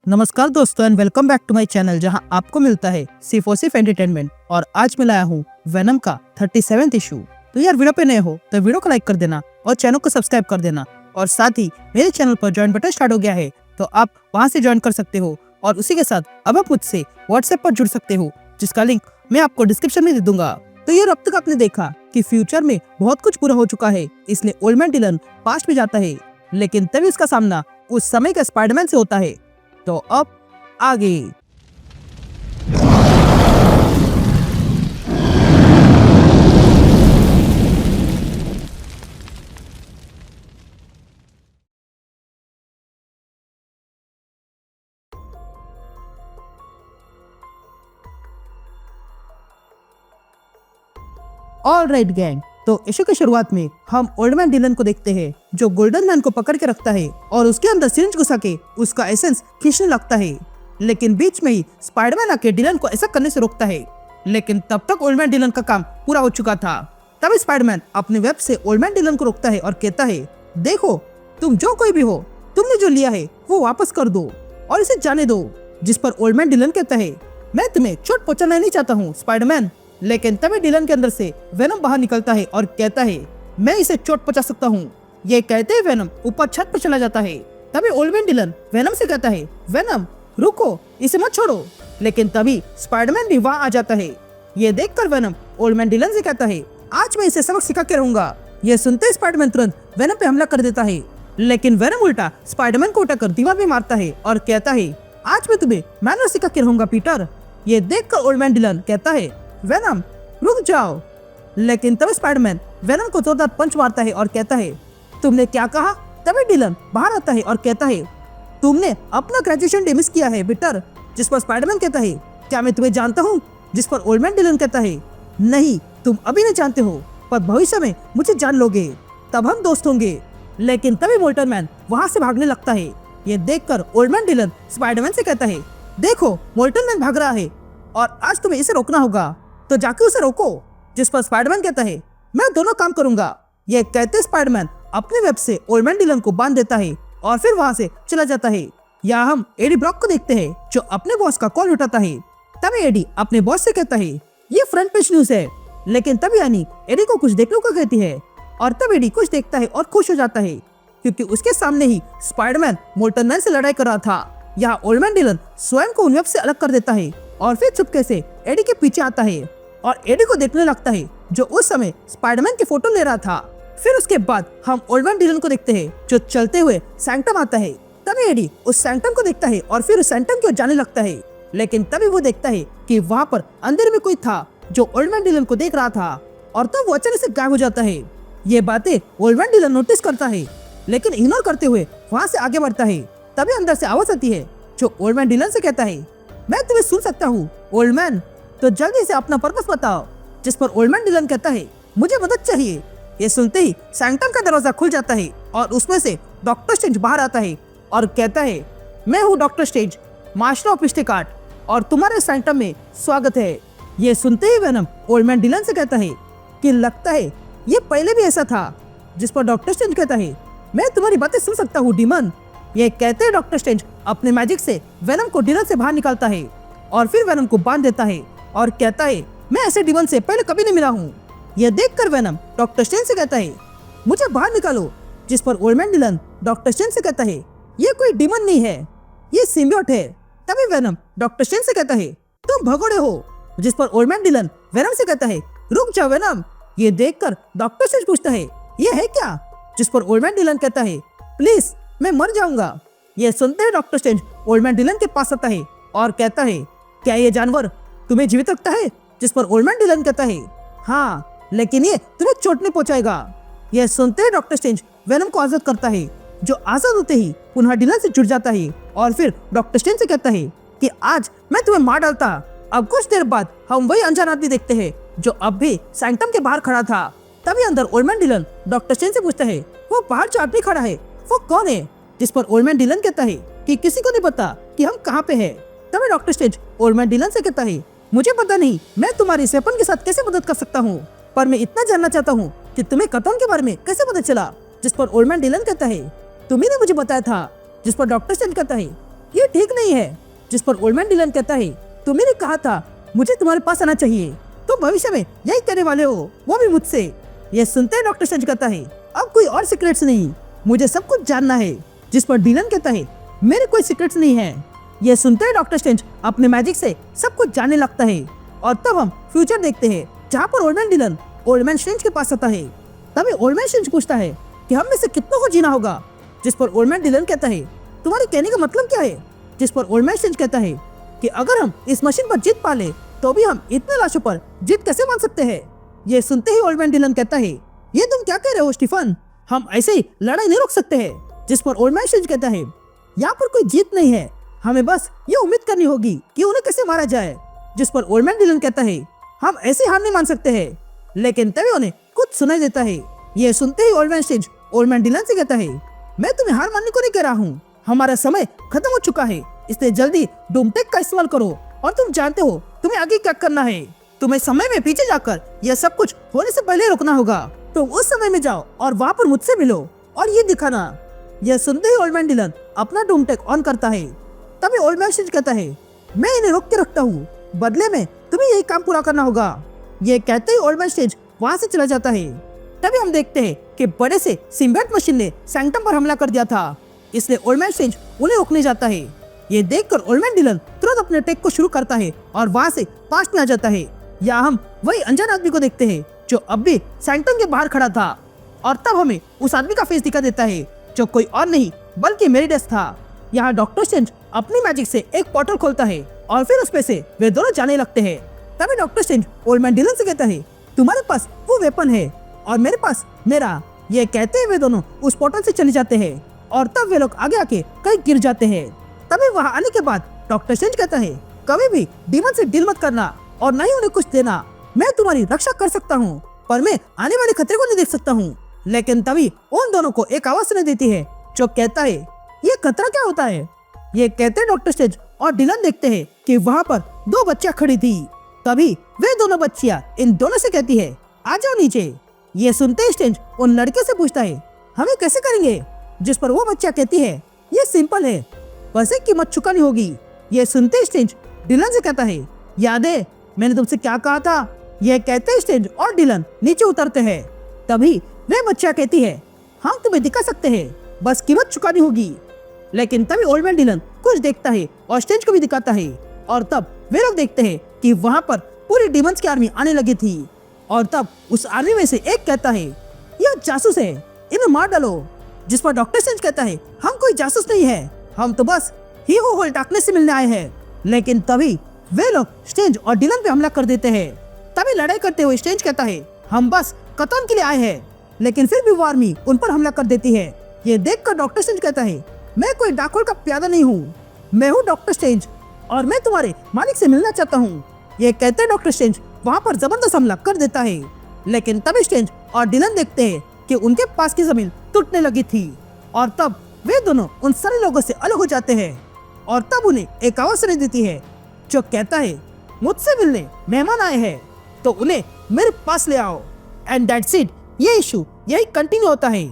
नमस्कार दोस्तों and welcome back to my channel जहां आपको मिलता है सिर्फ और सिर्फ एंटरटेनमेंट। और आज मैं लाया हूं वेनम का 37वां इशू। तो यार वीडियो पे नए हो तो वीडियो को लाइक कर देना और चैनल को सब्सक्राइब कर देना। और साथ ही मेरे चैनल पर ज्वाइन बटन स्टार्ट हो गया है तो आप वहां से ज्वाइन कर सकते हो। और उसी के साथ अब आप मुझसे व्हाट्सएप पर जुड़ सकते हो जिसका लिंक मैं आपको डिस्क्रिप्शन में दे दूंगा। तो यार अब तक आपने देखा कि फ्यूचर में बहुत कुछ बुरा हो चुका है, इसलिए ओल्ड मैन डिलन पास्ट में जाता है, लेकिन तभी उसका सामना उस समय के स्पाइडरमैन से होता है। तो अब आगे ऑल राइट गैंग। तो इशू की शुरुआत में हम ओल्ड मैन डिलन को देखते हैं जो गोल्डन मैन को पकड़ के रखता है और उसके अंदर सिरिंज घुसा के उसका एसेंस खींचने लगता है। लेकिन बीच में ही स्पाइडरमैन आके डिलन को ऐसा करने से रोकता है। लेकिन तब तक ओल्ड मैन डिलन का काम पूरा हो चुका था। तब स्पाइडरमैन अपने वेब से ओल्ड मैन डिलन को रोकता है और कहता है, देखो तुम जो कोई भी हो, तुमने जो लिया है वो वापस कर दो और इसे जाने दो। जिस पर ओल्ड मैन डिलन कहता है, मैं तुम्हें चोट पहुंचाना नहीं चाहता हूँ स्पाइडरमैन। लेकिन तभी डिलन के अंदर से वेनम बाहर निकलता है और कहता है, मैं इसे चोट पहुंचा सकता हूँ। ये कहते ही वेनम ऊपर छत पर चला जाता है। तभी ओल्ड मैन डिलन वेनम से कहता है, वेनम रुको, इसे मत छोड़ो। लेकिन तभी स्पाइडरमैन भी वहाँ आ जाता है। ये देखकर वेनम ओल्ड मैन डिलन से कहता है, आज मैं इसे सबक सिखा के रहूंगा। ये सुनते ही स्पाइडरमैन तुरंत वेनम पे हमला कर देता है। लेकिन वेनम उल्टा स्पाइडरमैन को उठाकर दीवार में मारता है और कहता है, आज मैं तुम्हें मैनर सिखा के रहूंगा पीटर। ये देखकर ओल्ड मैन डिलन कहता है, वेनम रुक जाओ। लेकिन तब स्पाइडरमैन वेनम को जोरदार पंच मारता है और कहता है, तुमने क्या कहा? तभी डिलन बाहर आता है और कहता है, तुमने अपना ग्रेजुएशन डे मिस किया है पीटर। जिस पर स्पाइडरमैन कहता है, क्या मैं तुम्हें जानता हूँ? जिस पर ओल्ड मैन डिलन कहता है, नहीं तुम अभी नहीं जानते हो, पर भविष्य में मुझे जान लोगे, तब हम दोस्त होंगे। लेकिन तभी मोल्टन मैन वहाँ से भागने लगता है। ये देखकर ओल्ड मैन डिलन स्पाइडरमैन से कहता है, देखो मोल्टन मैन भाग रहा है और आज तुम्हें इसे रोकना होगा, तो जाके उसे रोको। जिस पर स्पाइडरमैन कहता है, मैं दोनों काम करूंगा। ये कहते स्पाइडरमैन अपने वेब से ओल्ड मैन डिलन को बांध देता है और फिर वहां से चला जाता है। यहाँ हम एडी ब्रॉक को देखते हैं जो अपने बॉस का कॉल उठाता है। तभी एडी अपने बॉस से कहता है, ये फ्रंट पेज न्यूज है। लेकिन तभी यानी एडी को कुछ देखने को कहती है और तब एडी कुछ देखता है और खुश हो जाता है क्योंकि उसके सामने ही स्पाइडरमैन मोल्टन मैन से लड़ाई कर रहा था। यहाँ ओल्ड मैन डिलन स्वयं को उन वेब से अलग कर देता है और फिर चुपके से एडी के पीछे आता है और एडी को देखने लगता है जो उस समय स्पाइडरमैन की फोटो ले रहा था। फिर उसके बाद हम ओल्ड मैन डिलन को देखते हैं जो चलते हुए सैंक्टम आता है। तभी एडी उस सैंक्टम को देखता है और फिर उस सैंक्टम की ओर जाने लगता है। लेकिन तभी वो देखता है कि वहाँ पर अंधेरे में कोई था जो ओल्ड मैन डिलन को देख रहा था और तब वो अचानक से गायब हो जाता है। ये बातें ओल्ड मैन डिलन नोटिस करता है लेकिन इग्नोर करते हुए वहाँ से आगे बढ़ता है। तभी अंदर से आवाज आती है जो ओल्ड मैन डिलन से कहता है, मैं तुम्हें सुन सकता हूँ ओल्ड मैन, तो जल्दी से अपना पर्पस बताओ। जिस पर ओल्ड मैन डिलन कहता है, मुझे मदद चाहिए। ये सुनते ही सैंक्टम का दरवाजा खुल जाता है और उसमें से डॉक्टर स्ट्रेंज बाहर आता है और कहता है, मैं हूँ doctor strange, master of mistake art, और तुम्हारे सैंक्टम में स्वागत है। ये सुनते ही वेनम ओल्ड मैन डिलन से कहता है कि लगता है ये पहले भी ऐसा था। जिस पर डॉक्टर स्ट्रेंज कहता है, मैं तुम्हारी बातें सुन सकता हूँ डीमन। ये कहते ही डॉक्टर स्ट्रेंज अपने मैजिक से वेनम को डिलन से बाहर निकालता है और फिर वेनम को बांध देता है और कहता है, मैं ऐसे डिमन से पहले कभी नहीं मिला हूँ। यह देखकर वेनम डॉक्टर स्ट्रेंज से कहता है, मुझे बाहर निकालो। जिस पर old man Dylan Doctor Strange से कहता है, ये कोई डिमन नहीं है, ये सिम्बियोट है। तभी वेनम डॉक्टर स्ट्रेंज से कहता है, तुम भगोड़े हो। जिस पर ओल्ड मैन डिलन वेनम से कहता है, रुक जाओ वेनम। ये देखकर डॉक्टर स्ट्रेंज पूछता है, ये है क्या? जिस पर ओल्ड मैन डिलन कहता है, प्लीज मैं मर जाऊंगा। ये सुनते ही doctor strange old man Dylan के पास आता है और कहता है, क्या ये जानवर तुम्हें जीवित रखता है? जिस पर ओल्ड मैन डिलन कहता है, हाँ, लेकिन ये तुम्हें चोट नहीं पहुंचाएगा। यह सुनते ही डॉक्टर स्ट्रेंज वेनम को आजाद करता है जो आजाद होते ही पुनः डिलन से जुड़ जाता है और फिर डॉक्टर स्ट्रेंज से कहता है कि आज मैं तुम्हें मार डालता। अब कुछ देर बाद हम वही अनजान आदमी देखते हैं जो अब भी सैंक्टम के बाहर खड़ा था। तभी अंदर old man Dylan Doctor Strange से पूछता है, वो बाहर जो आदमी खड़ा है वो कौन है? जिस पर ओल्ड मैन डिलन कहता है कि किसी को नहीं पता कि हम कहाँ पे हैं। तभी Doctor strange old man Dylan से कहता है, मुझे पता नहीं मैं तुम्हारी इस वेपन के साथ कैसे मदद कर सकता हूँ, पर मैं इतना जानना चाहता हूँ कि तुम्हें कतन के बारे में कैसे पता चला। जिस पर ओल्ड मैन डिलन कहता है, तुम्ही ने मुझे बताया था। जिस पर डॉक्टर स्ट्रेंज कहता है, ये ठीक नहीं है। जिस पर ओल्ड मैन डिलन कहता है, तुमने कहा था मुझे तुम्हारे पास आना चाहिए, तुम भविष्य में यही करने वाले हो, वो भी मुझसे। ये सुनते ही डॉक्टर स्ट्रेंज कहता है, अब कोई और सीक्रेट्स नहीं, मुझे सब कुछ जानना है। जिस पर डिलन कहता है, मेरे कोई सीक्रेट्स नहीं है। ये सुनते ही डॉक्टर स्ट्रेंज अपने मैजिक से सब कुछ जानने लगता है। और तब हम फ्यूचर देखते हैं, जहाँ पर old man Dylan old man Strange के पास आता है। तभी ओल्ड मैन स्ट्रेंज पूछता है कि हम में से कितनों को जीना होगा। जिस पर ओल्ड मैन डिलन कहता है, तुम्हारे कहने का मतलब क्या है। जिस पर ओल्ड मैन स्ट्रेंज कहता है कि अगर हम इस मशीन पर जीत पा ले तो भी हम इतने लाशों पर जीत कैसे मान सकते हैं। ये सुनते ही ओल्ड मैन डिलन कहता है, ये तुम क्या कह रहे हो स्टीफन, हम ऐसे ही लड़ाई नहीं रोक सकते हैं। जिस पर ओल्ड मैन स्ट्रेंज कहता है, यहाँ पर कोई जीत नहीं है, हमें बस ये उम्मीद करनी होगी कि उन्हें कैसे मारा जाए। जिस पर ओल्ड मैन डिलन कहता है, हम ऐसे हार नहीं मान सकते हैं। लेकिन तभी उन्हें कुछ सुनाई देता है। ये सुनते ही old man strange old man Dylan से कहता है, मैं तुम्हें हार मानने को नहीं कह रहा हूँ, हमारा समय खत्म हो चुका है, इसलिए जल्दी डूमटेक का इस्तेमाल करो और तुम जानते हो तुम्हें आगे क्या करना है। तुम्हें समय में पीछे जाकर यह सब कुछ होने से पहले रुकना होगा। तुम उस समय में जाओ और वहाँ पर मुझसे मिलो और ये दिखाना। यह सुनते ही ओल्ड मैन डिलन अपना डूमटेक ऑन करता है। तभी ओल्ड मैन स्ट्रेंज कहता है, मैं इन्हें रोक के रखता हूँ, बदले में तुम्हें यही काम पूरा करना होगा। ये कहते ही ओल्ड मैन स्ट्रेंज वहाँ से चला जाता है। तभी हम देखते हैं कि बड़े से सिम्बियोट मशीन ने सैंक्टम पर हमला कर दिया था, इसलिए ओल्ड मैन स्ट्रेंज उन्हें रोकने जाता है। ये देखकर ओल्ड मैन डिलन तुरंत अपने अटैक को शुरू करता है और वहाँ से पास्ट में आ जाता है। यहाँ हम वही अनजान आदमी को देखते हैं जो अब भी सैंक्टम के बाहर खड़ा था। और तब हमें उस आदमी का फेस दिखा देता है जो कोई और नहीं बल्कि मेरिडस था। यहाँ डॉक्टर स्ट्रेंज अपनी मैजिक से एक पोर्टल खोलता है और फिर उसमें से वे दोनों जाने लगते हैं। तभी Doctor strange old man Dylan से कहता है, तुम्हारे पास वो वेपन है और मेरे पास मेरा। ये कहते हुए वे दोनों उस पोर्टल से चले जाते हैं और तब वे लोग आगे आके कहीं गिर जाते हैं। तभी वहाँ आने के बाद डॉक्टर स्ट्रेंज कहता है, कभी भी डीमन से डील मत करना और न ही उन्हें कुछ देना। मैं तुम्हारी रक्षा कर सकता हूँ पर मैं आने वाले खतरे को नहीं देख सकता हूँ। लेकिन तभी उन दोनों को एक आवाज सुनाई देती है जो कहता है, ये खतरा क्या होता है। ये कहते डॉक्टर स्ट्रेंज और डिलन देखते हैं कि वहाँ पर दो बच्चियां खड़ी थी। तभी वे दोनों बच्चियां इन दोनों से कहती है, आ जाओ नीचे। ये सुनते ही स्ट्रेंज उन लड़के से पूछता है, हमें कैसे करेंगे। जिस पर वो बच्चियां कहती है, ये सिंपल है, बस एक कीमत चुकानी होगी। ये सुनते ही स्ट्रेंज डिलन से कहता है, याद है मैंने तुमसे क्या कहा था। यह कहते ही स्ट्रेंज और डिलन नीचे उतरते हैं। तभी वे बच्चियां कहती है, हम तुम्हें दिखा सकते हैं, बस कीमत चुकानी होगी। लेकिन तभी ओल्ड मैन डिलन कुछ देखता है और स्ट्रेंज को भी दिखाता है। और तब वे लोग देखते हैं कि वहाँ पर पूरी डीमंस की आर्मी आने लगी थी। और तब उस आर्मी में से एक कहता है, यह जासूस है, इन्हें मार डालो। जिस पर डॉक्टर स्ट्रेंज कहता है, हम कोई जासूस नहीं है, हम तो बस ही हू विल डार्कनेस से मिलने आए हैं। लेकिन तभी वे लोग स्ट्रेंज और डिलन पे हमला कर देते हैं। तभी लड़ाई करते हुए स्ट्रेंज कहता है, हम बस कतल के लिए आए हैं। लेकिन फिर भी वो आर्मी उन पर हमला कर देती है। ये देखकर डॉक्टर स्ट्रेंज कहता है, मैं कोई डाकुओं का प्यादा नहीं हूँ, मैं हूँ डॉक्टर स्ट्रेंज और मैं तुम्हारे मालिक से मिलना चाहता हूँ। ये कहते डॉक्टर स्ट्रेंज वहाँ पर जबरदस्त हमला कर देता है। लेकिन तभी स्ट्रेंज और डिलन देखते हैं कि उनके पास की जमीन टूटने लगी थी। और तब वे दोनों उन सारे लोगों से अलग हो जाते हैं। और तब उन्हें एक आवाज सुनाई देती है जो कहता है, मुझसे मिलने मेहमान आए हैं तो उन्हें मेरे पास ले आओ। And that's it. ये इशू यही कंटिन्यू होता है।